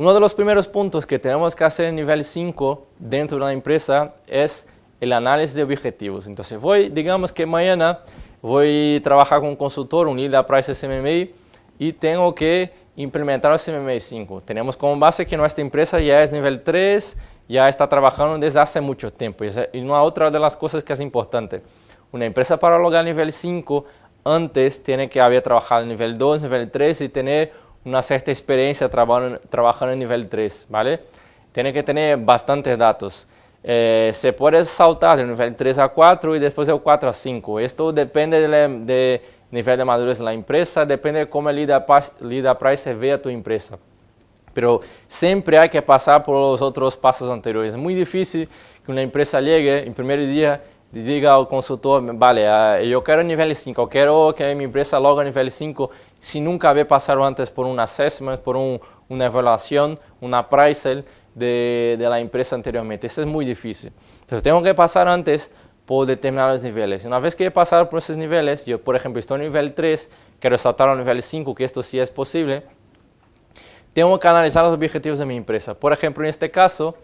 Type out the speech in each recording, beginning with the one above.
Uno de los primeros puntos que tenemos que hacer en nivel 5 dentro de la empresa es el análisis de objetivos. Entonces digamos que mañana voy a trabajar con un consultor, un lead price CMMI, y tengo que implementar el CMMI 5. Tenemos como base que nuestra empresa ya es nivel 3, ya está trabajando desde hace mucho tiempo. Y una otra de las cosas que es importante, una empresa para lograr nivel 5 antes tiene que haber trabajado en nivel 2, nivel 3 y tener una cierta experiencia trabajando en nivel 3, ¿vale? Tiene que tener bastantes datos. Se puede saltar del nivel 3 a 4 y después del 4 a 5. Esto depende del nivel de madurez de la empresa, depende de cómo el lead price ve a tu empresa. Pero siempre hay que pasar por los otros pasos anteriores. Es muy difícil que una empresa llegue en primer día y diga al consultor, vale, yo quiero nivel 5, quiero que mi empresa logre nivel 5, si nunca había pasado antes por un assessment, por una evaluación, un appraisal de la empresa anteriormente. Eso es muy difícil. Entonces tengo que pasar antes por determinados niveles. Una vez que he pasado por esos niveles, yo por ejemplo estoy en nivel 3, quiero saltar a nivel 5, que esto sí es posible, tengo que analizar los objetivos de mi empresa. Por ejemplo, en este caso,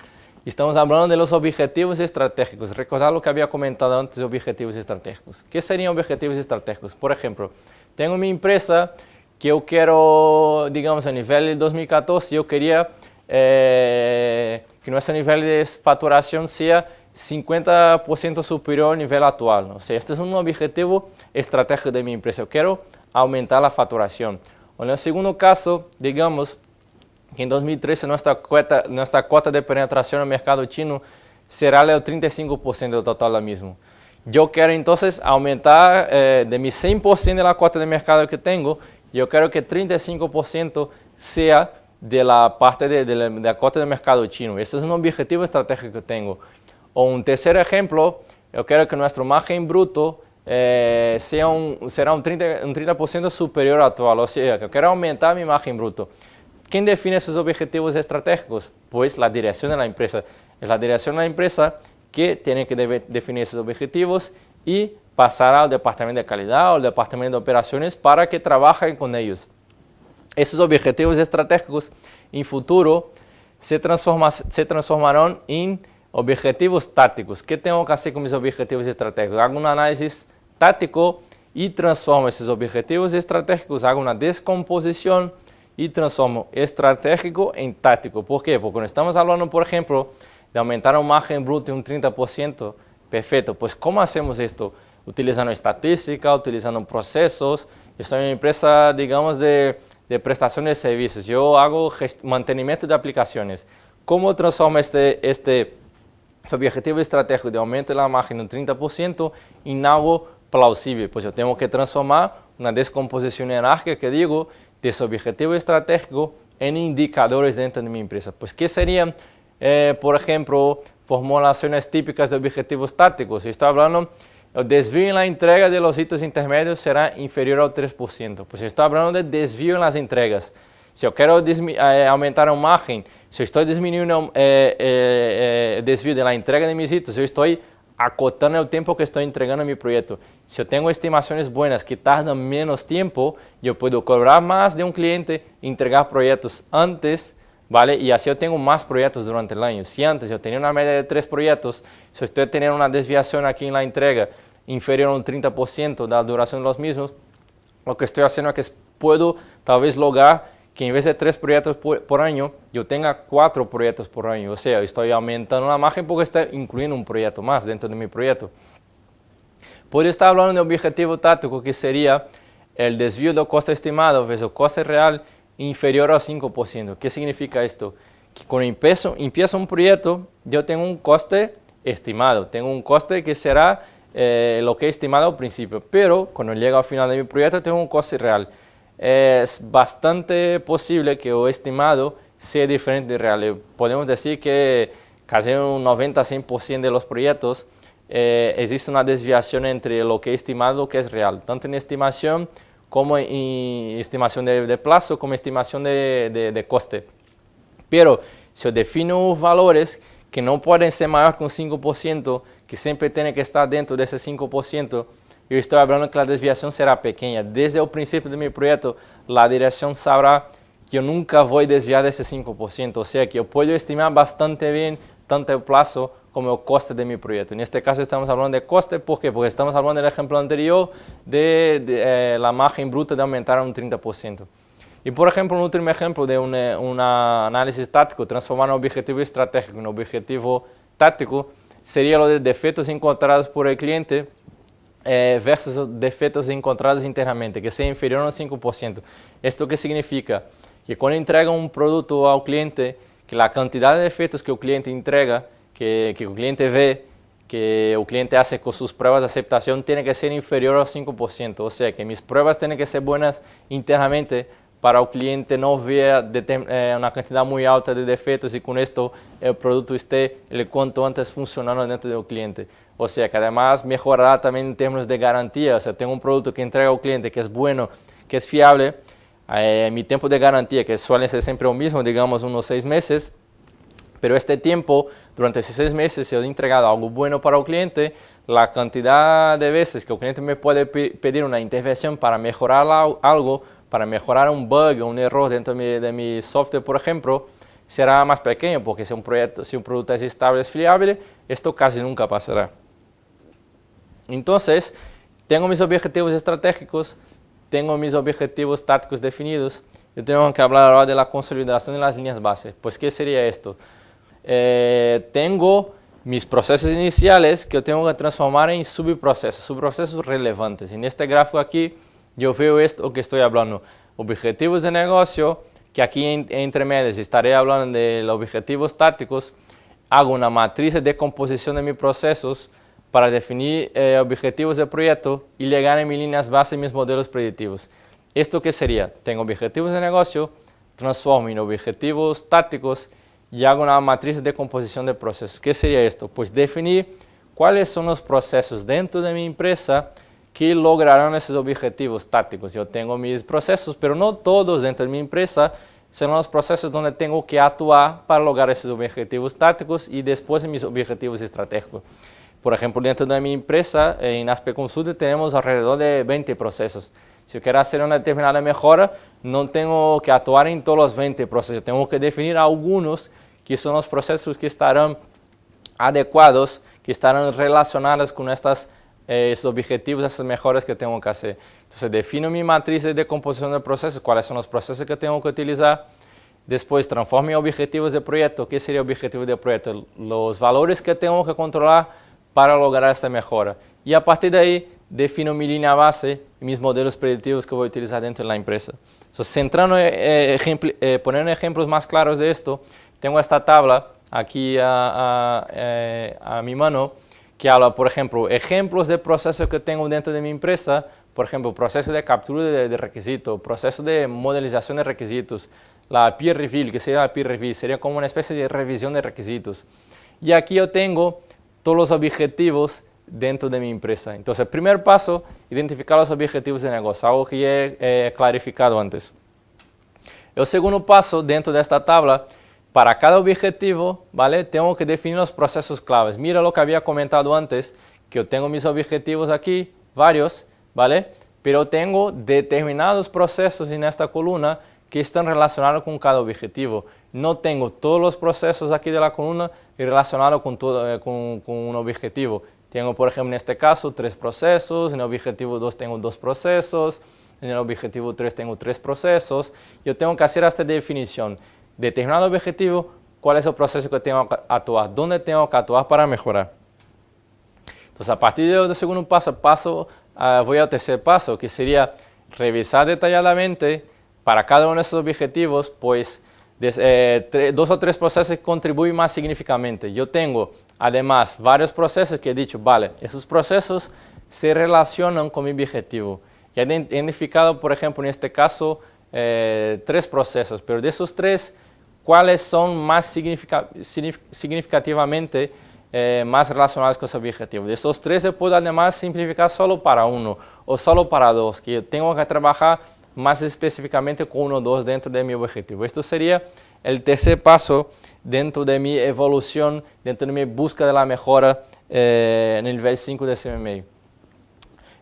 estamos hablando de los objetivos estratégicos. Recordad lo que había comentado antes de objetivos estratégicos. ¿Qué serían objetivos estratégicos? Por ejemplo, tengo mi empresa que yo quiero, digamos, a nivel 2014, yo quería que nuestro nivel de facturación sea 50% superior al nivel actual, ¿no? O sea, este es un objetivo estratégico de mi empresa. Yo quiero aumentar la facturación. O en el segundo caso, digamos, que en 2013 nuestra cuota de penetración en el mercado chino será el 35% del total mismo. Yo quiero entonces aumentar de mi 100% de la cuota de mercado que tengo, yo quiero que 35% sea de la parte de la cuota de mercado chino. Este es un objetivo estratégico que tengo. O un tercer ejemplo, yo quiero que nuestro margen bruto será un 30% superior al actual, o sea, que yo quiero aumentar mi margen bruto. ¿Quién define esos objetivos estratégicos? Pues la dirección de la empresa. Es la dirección de la empresa que tiene que definir esos objetivos y pasar al departamento de calidad o al departamento de operaciones para que trabajen con ellos. Esos objetivos estratégicos en futuro se transformarán en objetivos tácticos. ¿Qué tengo que hacer con mis objetivos estratégicos? Hago un análisis táctico y transformo esos objetivos estratégicos, hago una descomposición y transformo estratégico en táctico. ¿Por qué? Porque cuando estamos hablando, por ejemplo, de aumentar un margen bruto en un 30%, perfecto. Pues ¿cómo hacemos esto? Utilizando estadística, utilizando procesos. Yo estoy en una empresa, digamos, de prestaciones de servicios. Yo hago mantenimiento de aplicaciones. ¿Cómo transformo este objetivo estratégico de aumento de la margen en un 30% en algo plausible? Pues yo tengo que transformar una descomposición jerárquica que digo de ese objetivo estratégico en indicadores dentro de mi empresa. Pues ¿qué serían, por ejemplo, formulaciones típicas de objetivos tácticos? Si estoy hablando, el desvío en la entrega de los hitos intermedios será inferior al 3%. Pues estoy hablando de desvío en las entregas. Si yo quiero aumentar un margen, si yo estoy disminuyendo el desvío de la entrega de mis hitos, yo estoy acotando el tiempo que estoy entregando mi proyecto. Si yo tengo estimaciones buenas que tardan menos tiempo, yo puedo cobrar más de un cliente, entregar proyectos antes, ¿vale? Y así yo tengo más proyectos durante el año. Si antes yo tenía una media de 3 proyectos, si estoy teniendo una desviación aquí en la entrega inferior a un 30% de la duración de los mismos, lo que estoy haciendo es que puedo tal vez lograr que en vez de 3 proyectos por año, yo tenga 4 proyectos por año. O sea, estoy aumentando la margen porque estoy incluyendo un proyecto más dentro de mi proyecto. Puedo estar hablando de objetivo táctico que sería el desvío del coste estimado versus el coste real inferior al 5%. ¿Qué significa esto? Que cuando empiezo un proyecto, yo tengo un coste estimado, tengo un coste que será lo que he estimado al principio, pero cuando llego al final de mi proyecto tengo un coste real. Es bastante posible que el estimado sea diferente del real. Podemos decir que casi un 90-100% de los proyectos existe una desviación entre lo que he estimado y lo que es real, tanto en estimación como en estimación de plazo, como estimación de coste. Pero si yo defino valores que no pueden ser mayores que un 5%, que siempre tienen que estar dentro de ese 5%, yo estoy hablando que la desviación será pequeña. Desde el principio de mi proyecto, la dirección sabrá que yo nunca voy a desviar de ese 5%, o sea que yo puedo estimar bastante bien tanto el plazo como el coste de mi proyecto. En este caso estamos hablando de coste, ¿por qué? Porque estamos hablando del ejemplo anterior de la margen bruta de aumentar un 30%. Y por ejemplo, un último ejemplo de un análisis táctico, transformar un objetivo estratégico en un objetivo táctico, sería lo de defectos encontrados por el cliente versus los defectos encontrados internamente, que sea inferior al 5%. ¿Esto qué significa? Que cuando entrega un producto al cliente, que la cantidad de defectos que el cliente entrega, que el cliente ve, que el cliente hace con sus pruebas de aceptación, tiene que ser inferior al 5%. O sea, que mis pruebas tienen que ser buenas internamente para el cliente no vea una cantidad muy alta de defectos y con esto el producto esté el cuanto antes funcionando dentro del cliente. O sea, que además mejorará también en términos de garantía. O sea, tengo un producto que entrega al cliente que es bueno, que es fiable. Mi tiempo de garantía, que suele ser siempre lo mismo, digamos unos 6 meses, pero este tiempo, durante esos 6 meses, si he entregado algo bueno para el cliente, la cantidad de veces que el cliente me puede pedir una intervención para mejorar algo, para mejorar un bug o un error dentro de mi software, por ejemplo, será más pequeño, porque si un producto es estable, es fiable, esto casi nunca pasará. Entonces, tengo mis objetivos estratégicos, tengo mis objetivos tácticos definidos, yo tengo que hablar ahora de la consolidación de las líneas base. Pues, ¿qué sería esto? Tengo mis procesos iniciales que yo tengo que transformar en subprocesos relevantes. En este gráfico aquí, yo veo esto que estoy hablando, objetivos de negocio, que aquí entre medias estaré hablando de los objetivos tácticos, hago una matriz de decomposición de mis procesos para definir objetivos de proyecto y llegar en mis líneas base y mis modelos predictivos. ¿Esto qué sería? Tengo objetivos de negocio, transformo en objetivos tácticos y hago una matriz de decomposición de procesos. ¿Qué sería esto? Pues definir cuáles son los procesos dentro de mi empresa que lograrán esos objetivos tácticos. Yo tengo mis procesos, pero no todos dentro de mi empresa serán los procesos donde tengo que actuar para lograr esos objetivos tácticos y después mis objetivos estratégicos. Por ejemplo, dentro de mi empresa, en Aspe Consulting, tenemos alrededor de 20 procesos. Si yo quiero hacer una determinada mejora, no tengo que actuar en todos los 20 procesos. Tengo que definir algunos que son los procesos que estarán adecuados, que estarán relacionados con estos objetivos, estas mejoras que tengo que hacer. Entonces, defino mi matriz de decomposición de procesos, cuáles son los procesos que tengo que utilizar. Después, transformo en objetivos de proyecto. ¿Qué sería objetivo de proyecto? Los valores que tengo que controlar para lograr esta mejora. Y a partir de ahí, defino mi línea base y mis modelos predictivos que voy a utilizar dentro de la empresa. Entonces, centrando, poniendo ejemplos más claros de esto, tengo esta tabla aquí a mi mano que habla, por ejemplo, ejemplos de procesos que tengo dentro de mi empresa, por ejemplo, proceso de captura de requisitos, proceso de modelización de requisitos, la peer review, que sería la peer review, sería como una especie de revisión de requisitos. Y aquí yo tengo todos los objetivos dentro de mi empresa. Entonces, el primer paso, identificar los objetivos de negocio, algo que ya he clarificado antes. El segundo paso, dentro de esta tabla, para cada objetivo, ¿vale? Tengo que definir los procesos claves. Mira lo que había comentado antes, que yo tengo mis objetivos aquí, varios, ¿vale? Pero tengo determinados procesos en esta columna que están relacionados con cada objetivo. No tengo todos los procesos aquí de la columna relacionados con un objetivo. Tengo, por ejemplo, en este caso, 3 procesos, en el objetivo 2 tengo 2 procesos, en el objetivo 3 tengo 3 procesos. Yo tengo que hacer esta definición. Determinar el objetivo, cuál es el proceso que tengo que actuar, dónde tengo que actuar para mejorar. Entonces, a partir del segundo paso, voy al tercer paso, que sería revisar detalladamente para cada uno de esos objetivos, pues 2 o 3 procesos que contribuyen más significativamente. Yo tengo, además, varios procesos que he dicho, vale, esos procesos se relacionan con mi objetivo. Ya he identificado, por ejemplo, en este caso, 3 procesos, pero de esos 3, ¿cuáles son más significativamente más relacionados con ese objetivo? De esos 3 se puede además simplificar solo para uno o solo para 2, que yo tengo que trabajar más específicamente con 1 o 2 dentro de mi objetivo. Esto sería el tercer paso dentro de mi evolución, dentro de mi búsqueda de la mejora en el nivel 5 de CMMI.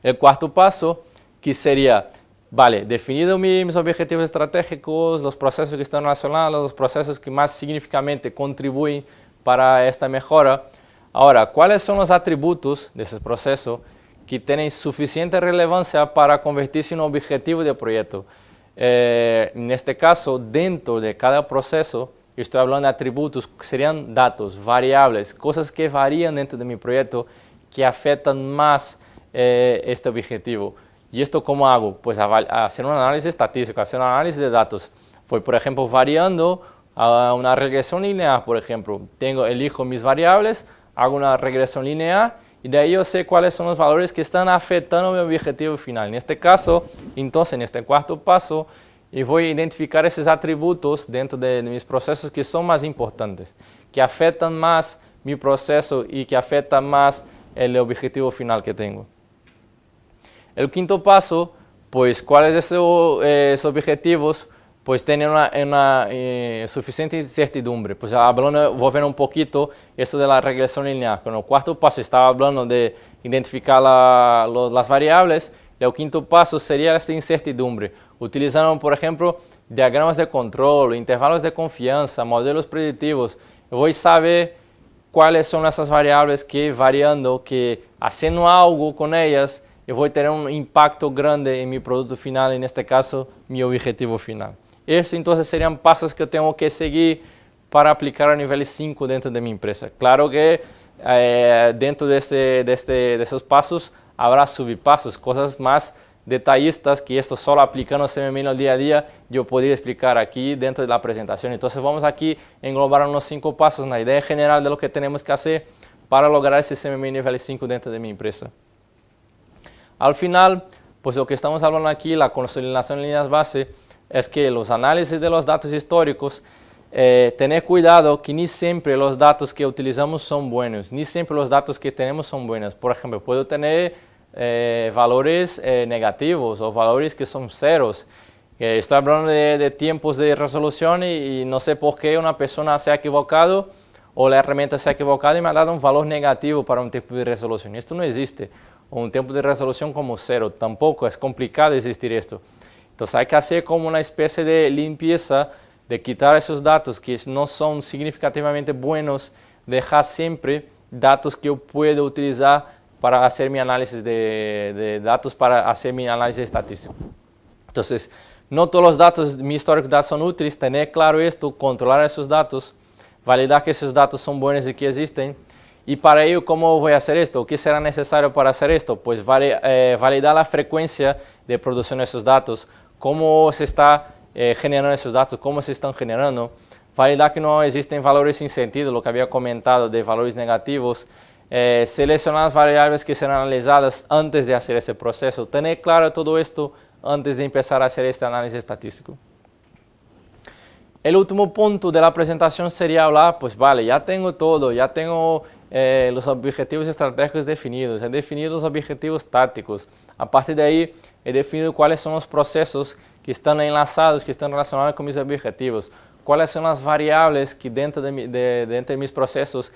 El cuarto paso, que sería vale, definido mis objetivos estratégicos, los procesos que están relacionados, los procesos que más significativamente contribuyen para esta mejora. Ahora, ¿cuáles son los atributos de ese proceso que tienen suficiente relevancia para convertirse en un objetivo de proyecto? En este caso, dentro de cada proceso, yo estoy hablando de atributos que serían datos, variables, cosas que varían dentro de mi proyecto que afectan más este objetivo. ¿Y esto cómo hago? Pues hacer un análisis estadístico, hacer un análisis de datos. Voy, por ejemplo, variando a una regresión lineal, por ejemplo. Elijo mis variables, hago una regresión lineal y de ahí yo sé cuáles son los valores que están afectando mi objetivo final. En este caso, entonces, en este cuarto paso, y voy a identificar esos atributos dentro de mis procesos que son más importantes, que afectan más mi proceso y que afectan más el objetivo final que tengo. El quinto paso, pues, ¿cuáles de esos objetivos? Pues tener una suficiente incertidumbre. Pues voy a ver un poquito eso de la regresión lineal. Con el cuarto paso estaba hablando de identificar las variables. El quinto paso sería esta incertidumbre. Utilizando, por ejemplo, diagramas de control, intervalos de confianza, modelos predictivos. Yo voy a saber cuáles son esas variables que variando, que haciendo algo con ellas, yo voy a tener un impacto grande en mi producto final, en este caso, mi objetivo final. Estos entonces serían pasos que tengo que seguir para aplicar a nivel 5 dentro de mi empresa. Claro que dentro de esos pasos habrá subpasos, cosas más detallistas que esto solo aplicando CMM en el día a día yo podría explicar aquí dentro de la presentación. Entonces vamos aquí a englobar unos 5 pasos, una idea general de lo que tenemos que hacer para lograr ese CMM nivel 5 dentro de mi empresa. Al final, pues lo que estamos hablando aquí, la consolidación de líneas base, es que los análisis de los datos históricos, tener cuidado que ni siempre los datos que utilizamos son buenos, ni siempre los datos que tenemos son buenos. Por ejemplo, puedo tener valores negativos o valores que son ceros. Estoy hablando de tiempos de resolución y no sé por qué una persona se ha equivocado o la herramienta se ha equivocado y me ha dado un valor negativo para un tiempo de resolución. Esto no existe. Un tiempo de resolución como 0, tampoco, es complicado existir esto. Entonces hay que hacer como una especie de limpieza, de quitar esos datos que no son significativamente buenos, dejar siempre datos que yo puedo utilizar para hacer mi análisis de datos, para hacer mi análisis estadístico. Entonces, no todos los datos, mi histórico de datos son útiles, tener claro esto, controlar esos datos, validar que esos datos son buenos y que existen. Y para ello, ¿cómo voy a hacer esto? ¿Qué será necesario para hacer esto? Pues validar la frecuencia de producción de esos datos, cómo se está generando esos datos, cómo se están generando, validar que no existen valores sin sentido, lo que había comentado de valores negativos, seleccionar las variables que serán analizadas antes de hacer ese proceso, tener claro todo esto antes de empezar a hacer este análisis estadístico. El último punto de la presentación sería hablar, pues vale, ya tengo todo, ya tengo los objetivos estratégicos definidos, he definido los objetivos tácticos. A partir de ahí, he definido cuáles son los procesos que están enlazados, que están relacionados con mis objetivos, cuáles son las variables que dentro de mis procesos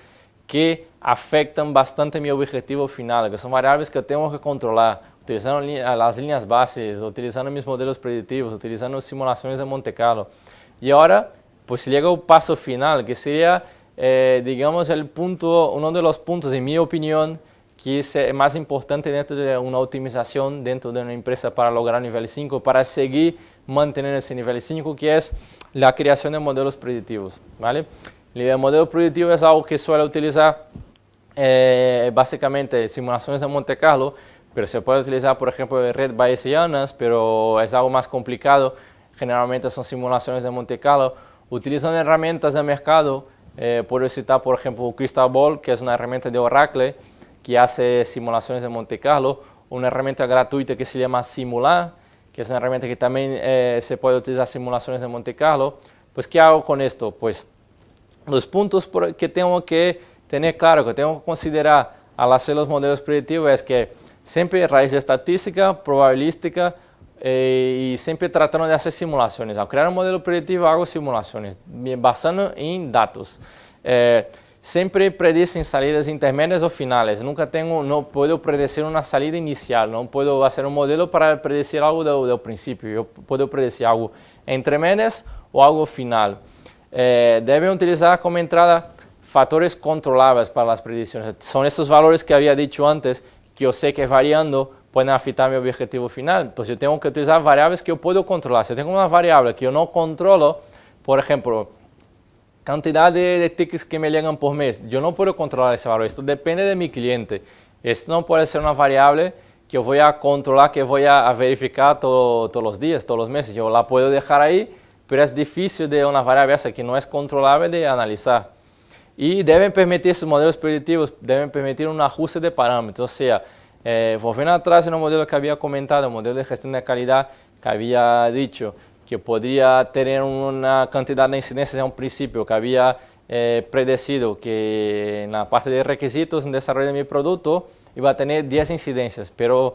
que afectan bastante mi objetivo final, que son variables que tengo que controlar, utilizando las líneas bases, utilizando mis modelos predictivos, utilizando simulaciones de Monte Carlo. Y ahora, pues llega el paso final, que sería, digamos, uno de los puntos, en mi opinión, que es más importante dentro de una optimización dentro de una empresa para lograr nivel 5, para seguir manteniendo ese nivel 5, que es la creación de modelos predictivos, ¿vale? El modelo predictivo es algo que suele utilizar básicamente simulaciones de Monte Carlo, pero se puede utilizar, por ejemplo, en red bayesianas, pero es algo más complicado. Generalmente son simulaciones de Monte Carlo. Utilizan herramientas de mercado, puedo citar, por ejemplo, Crystal Ball, que es una herramienta de Oracle, que hace simulaciones de Monte Carlo, una herramienta gratuita que se llama Simular, que es una herramienta que también se puede utilizar simulaciones de Monte Carlo. Pues, ¿qué hago con esto? Pues, los puntos que tengo que tener claro, que tengo que considerar al hacer los modelos predictivos es que siempre raíz estadística, probabilística y siempre tratando de hacer simulaciones. Al crear un modelo predictivo hago simulaciones, basando en datos. siempre predicen salidas intermedias o finales. No puedo predecir una salida inicial, no puedo hacer un modelo para predecir algo del principio. Yo puedo predecir algo entre medias o algo final. Deben utilizar como entrada factores controlables para las predicciones. Son esos valores que había dicho antes, que yo sé que variando pueden afectar mi objetivo final. Entonces yo tengo que utilizar variables que yo puedo controlar. Si yo tengo una variable que yo no controlo, por ejemplo, cantidad de tickets que me llegan por mes, yo no puedo controlar ese valor. Esto depende de mi cliente. Esto no puede ser una variable que yo voy a controlar, que voy a verificar todos los días, todos los meses. Yo la puedo dejar ahí, pero es difícil de una variable esa que no es controlable de analizar. Y deben permitir esos modelos predictivos, deben permitir un ajuste de parámetros. O sea, volviendo atrás en un modelo que había comentado, el modelo de gestión de calidad que había dicho, que podría tener una cantidad de incidencias en un principio, que había predecido que en la parte de requisitos en desarrollo de mi producto iba a tener 10 incidencias, pero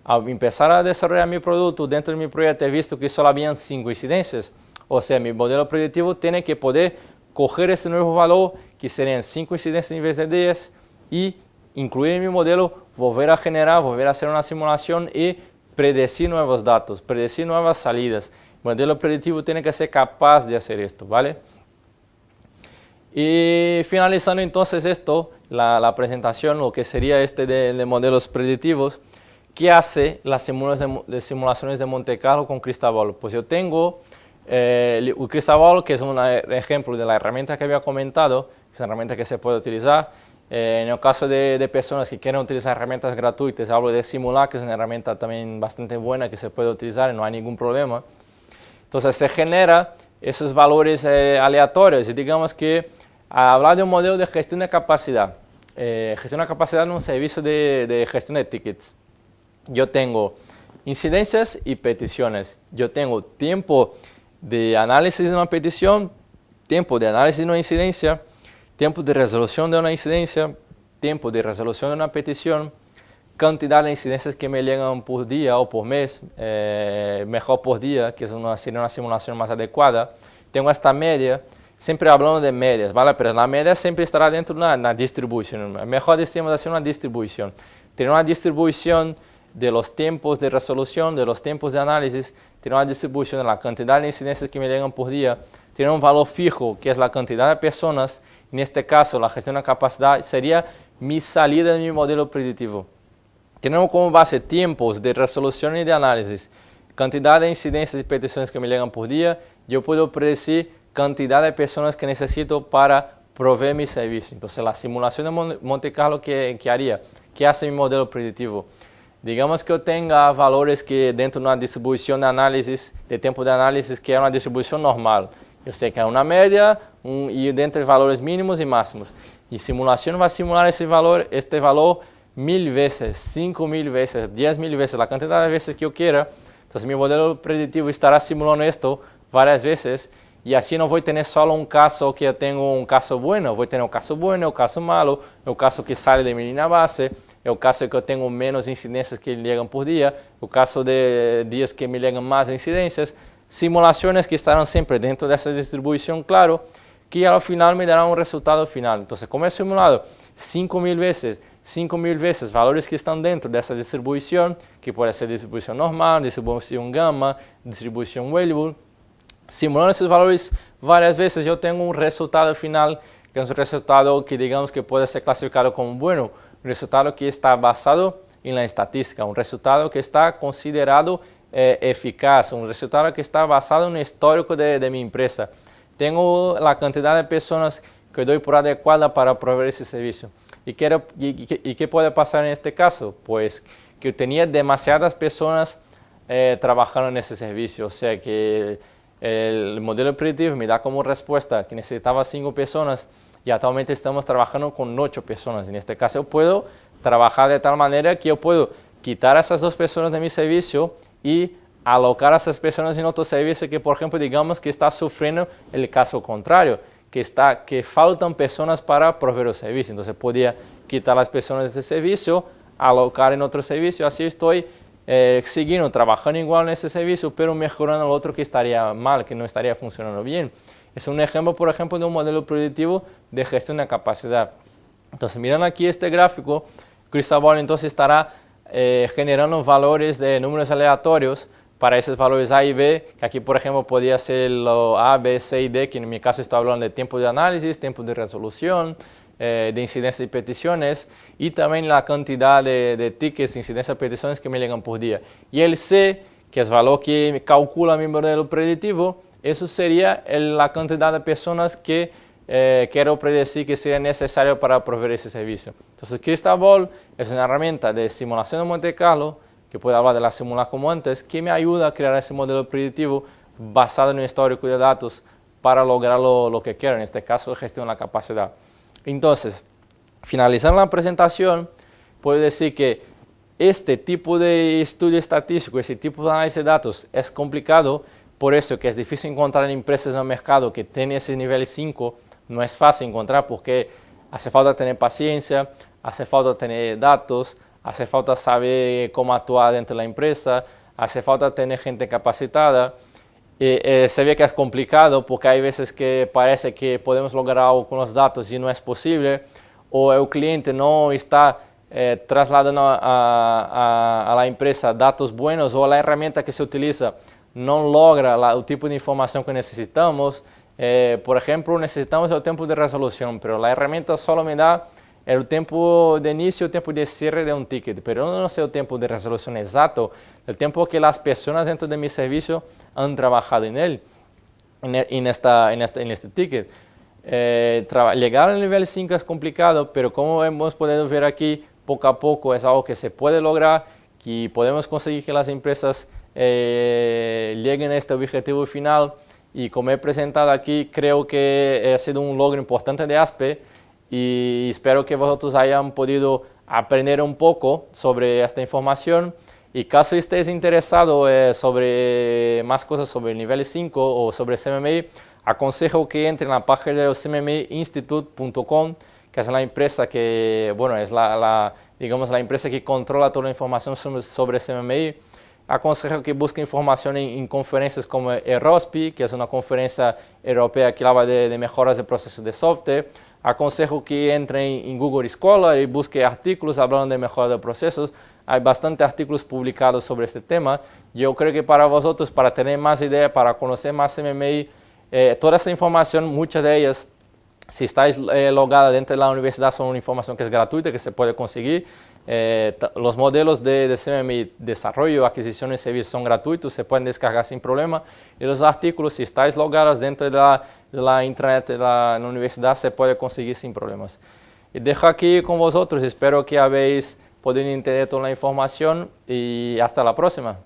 al empezar a desarrollar mi producto dentro de mi proyecto he visto que solo habían 5 incidencias. O sea, mi modelo predictivo tiene que poder coger ese nuevo valor, que serían 5 incidencias en vez de 10, y incluir en mi modelo, volver a generar, volver a hacer una simulación y predecir nuevos datos, predecir nuevas salidas. El modelo predictivo tiene que ser capaz de hacer esto, ¿vale? Y finalizando entonces esto, la presentación, lo que sería de modelos predictivos, ¿qué hace las simulaciones de Monte Carlo con Cristabolo? Pues yo tengo el Cristabolo, que es un ejemplo de la herramienta que había comentado, es una herramienta que se puede utilizar. En el caso de personas que quieren utilizar herramientas gratuitas, hablo de Simular, que es una herramienta también bastante buena que se puede utilizar y no hay ningún problema. Entonces se genera esos valores aleatorios y digamos que hablar de un modelo de gestión de capacidad. Gestión de capacidad en un servicio de gestión de tickets. Yo tengo incidencias y peticiones. Yo tengo tiempo de análisis de una petición, tiempo de análisis de una incidencia, tiempo de resolución de una incidencia, tiempo de resolución de una petición, cantidad de incidencias que me llegan por día o por mes, mejor por día, que sería una simulación más adecuada. Tengo esta media, siempre hablando de medias, ¿vale? Pero la media siempre estará dentro de una distribución. Mejor decimos hacer una distribución. Tener una distribución de los tiempos de resolución, de los tiempos de análisis, tener una distribución de la cantidad de incidencias que me llegan por día, tener un valor fijo, que es la cantidad de personas. En este caso, la gestión de capacidad sería mi salida de mi modelo predictivo. Tenemos como base tiempos de resolución y de análisis, cantidad de incidencias y peticiones que me llegan por día. Yo puedo predecir cantidad de personas que necesito para proveer mi servicio. Entonces, la simulación de Monte Carlo, ¿qué haría? ¿Qué hace mi modelo predictivo? Digamos que yo tenga valores que dentro de una distribución de análisis, de tiempo de análisis, que es una distribución normal. Yo sé que hay una media y dentro de valores mínimos y máximos. Y simulación va a simular este valor 1000 veces, 5000 veces, 10.000 veces, la cantidad de veces que yo quiera. Entonces mi modelo predictivo estará simulando esto varias veces y así no voy a tener solo un caso que yo tengo un caso bueno, voy a tener un caso bueno, un caso malo, un caso que sale de mi línea base, el caso que yo tengo menos incidencias que llegan por día, el caso de días que me llegan más incidencias, simulaciones que estarán siempre dentro de esa distribución, claro, que al final me darán un resultado final. Entonces, como he simulado 5000 veces valores que están dentro de esa distribución, que puede ser distribución normal, distribución gamma, distribución variable, simulando esos valores varias veces, yo tengo un resultado final, que es un resultado que digamos que puede ser clasificado como bueno, un resultado que está basado en la estadística, un resultado que está considerado eficaz, un resultado que está basado en el histórico de mi empresa. Tengo la cantidad de personas que doy por adecuada para proveer ese servicio. ¿Y qué puede pasar en este caso? Pues que tenía demasiadas personas trabajando en ese servicio, o sea que el modelo predictivo me da como respuesta que necesitaba 5 personas y actualmente estamos trabajando con 8 personas. En este caso puedo trabajar de tal manera que yo puedo quitar a esas 2 personas de mi servicio y alocar a esas personas en otro servicio que, por ejemplo, digamos que está sufriendo el caso contrario, que faltan personas para proveer el servicio. Entonces podría quitar las personas de ese servicio, alocar en otro servicio, así estoy siguiendo trabajando igual en ese servicio, pero mejorando el otro que estaría mal, que no estaría funcionando bien. es un ejemplo, por ejemplo, de un modelo predictivo de gestión de capacidad. Entonces, miren aquí este gráfico, Cristóbal entonces estará generando valores de números aleatorios para esos valores A y B, que aquí, por ejemplo, podría ser lo A, B, C y D, que en mi caso estoy hablando de tiempo de análisis, tiempo de resolución, de incidencias y peticiones, y también la cantidad de tickets, incidencias y peticiones que me llegan por día. Y el C, que es el valor que calcula mi modelo predictivo, eso sería la cantidad de personas que quiero predecir que sería necesario para proveer ese servicio. Entonces, Crystalball es una herramienta de simulación de Monte Carlo, que puede hablar de la simulación como antes, que me ayuda a crear ese modelo predictivo basado en un histórico de datos para lograr lo que quiero, en este caso, gestión de la capacidad. Entonces, finalizando la presentación, puedo decir que este tipo de estudio estadístico, este tipo de análisis de datos es complicado, por eso que es difícil encontrar empresas en el mercado que tengan ese nivel 5, no es fácil encontrar porque hace falta tener paciencia, hace falta tener datos, hace falta saber cómo actuar dentro de la empresa, hace falta tener gente capacitada. Se ve que es complicado porque hay veces que parece que podemos lograr algo con los datos y no es posible, o el cliente no está trasladando a la empresa datos buenos, o la herramienta que se utiliza no logra el tipo de información que necesitamos. Por ejemplo, necesitamos el tiempo de resolución, pero la herramienta solo me da el tiempo de inicio, el tiempo de cierre de un ticket, pero no sé el tiempo de resolución exacto, el tiempo que las personas dentro de mi servicio han trabajado en él, en este ticket. Llegar al nivel 5 es complicado, pero como hemos podido ver aquí, poco a poco es algo que se puede lograr, que podemos conseguir que las empresas lleguen a este objetivo final. Y como he presentado aquí, creo que ha sido un logro importante de ASPE y espero que vosotros hayan podido aprender un poco sobre esta información. Y caso estéis interesados sobre más cosas sobre el nivel 5 o sobre CMMI, aconsejo que entre en la página de cmmiinstitute.com, que es la empresa que, bueno, es digamos, la empresa que controla toda la información sobre CMMI. Aconsejo que busque información en conferencias como EROSPI, que es una conferencia europea que habla de mejoras de procesos de software. Aconsejo que entre en Google Scholar y busque artículos hablando de mejoras de procesos. Hay bastantes artículos publicados sobre este tema. Yo creo que para vosotros, para tener más ideas, para conocer más CMMI, toda esa información, muchas de ellas, si estáis logada dentro de la universidad, son una información que es gratuita, que se puede conseguir. Los modelos de CMMI, desarrollo, adquisición y servicios son gratuitos, se pueden descargar sin problema. Y los artículos, si estáis logados dentro de la intranet de la universidad, se puede conseguir sin problemas. Y dejo aquí con vosotros, espero que habéis podido entender toda la información y hasta la próxima.